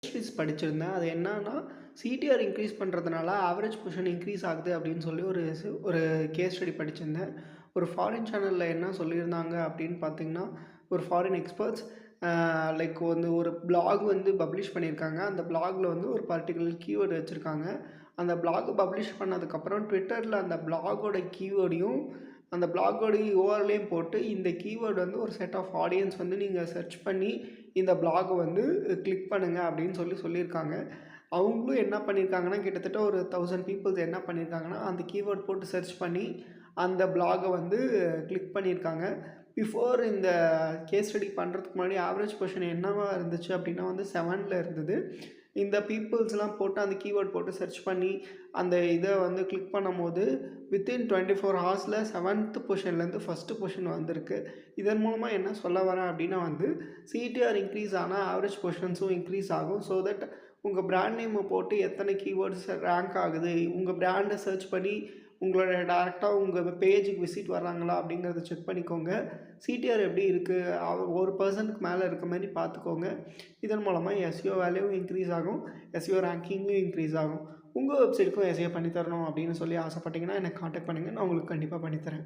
Histories படிச்சிருந்தேன். அது என்னன்னா, CTR increase பண்ணுறதுனால ஆவரேஜ் பொசிஷன் இன்க்ரீஸ் ஆகுது அப்படின்னு சொல்லி ஒரு கேஸ் ஸ்டடி படிச்சிருந்தேன். ஒரு ஃபாரின் சேனல்ல என்ன சொல்லியிருந்தாங்க அப்படின்னு பார்த்தீங்கன்னா, ஒரு ஃபாரின் எக்ஸ்பர்ட்ஸ் லைக் வந்து ஒரு பிளாக் வந்து பப்ளிஷ் பண்ணியிருக்காங்க. அந்த பிளாக்ல வந்து ஒரு பர்ட்டிகுலர் கீவேர்ட் வச்சிருக்காங்க. அந்த பிளாக் பப்ளிஷ் பண்ணதுக்கப்புறம் ட்விட்டர்ல அந்த பிளாகோட கீவேர்டையும், அந்த பிளாகோட யுஆர்எல்லையும் போட்டு இந்த கீவேர்ட் வந்து ஒரு செட் ஆஃப் ஆடியன்ஸ் வந்து நீங்க சர்ச் பண்ணி இந்த பிளாக வந்து கிளிக் பண்ணுங்க அப்படின்னு சொல்லியிருக்காங்க. அவங்களும் என்ன பண்ணியிருக்காங்கன்னா, கிட்டத்தட்ட ஒரு 1000 பீப்பிள்ஸ் என்ன பண்ணியிருக்காங்கன்னா, அந்த கீவேர்ட் போட்டு சர்ச் பண்ணி அந்த பிளாக வந்து கிளிக் பண்ணியிருக்காங்க. பிஃபோர் இந்த கேஸ் ஸ்டடி பண்ணுறதுக்கு முன்னாடி ஆவரேஜ் பொசிஷன் என்னவா இருந்துச்சு அப்படின்னா வந்து 7ல இருந்தது. இந்த பீப்பிள்ஸ்லாம் போட்டு அந்த கீவேர்ட் போட்டு சர்ச் பண்ணி அந்த இத வந்து கிளிக் பண்ணும்போது வித்தின் 24 ஹார்ஸில் 7த் பொசிஷன்லேருந்து ஃபஸ்ட்டு பொசிஷன் வந்திருக்கு. இதன் மூலமா என்ன சொல்ல வரேன் அப்படின்னா வந்து சிடிஆர் இன்க்ரீஸ் ஆனா ஆவரேஜ் பொசிஷன்ஸும் இன்க்ரீஸ் ஆகும். ஸோ தட் உங்க பிராண்ட் நேம போட்டு எத்தனை கீவேர்ட்ஸ் ரேங்க் ஆகுது, உங்க பிராண்ட சர்ச் பண்ணி உங்களோட டைரக்ட்டா உங்க பேஜுக்கு விசிட் வர்றாங்களா அப்படிங்கிறத செக் பண்ணிக்கோங்க. சிடிஆர் எப்படி இருக்கு, ஒரு பெர்சன்ட்க்கு மேல இருக்க மாரி பார்த்துக்கோங்க. இதன் மூலமா எஸ்இஓ வேல்யூவும் இன்க்ரீஸ் ஆகும். எஸ்இஓ ரேங்கிங்கும் இன்க்ரீஸ் ஆகும். உங்க வெப்சைட்க்கும் எஸ்இஓ பண்ணி தரணும் அப்படின்னு சொல்லி ஆசைப்பட்டீங்கன்னா, என்ன கான்டாக்ட் பண்ணுங்க. நான் உங்களுக்கு கண்டிப்பா பண்ணி தரேன்.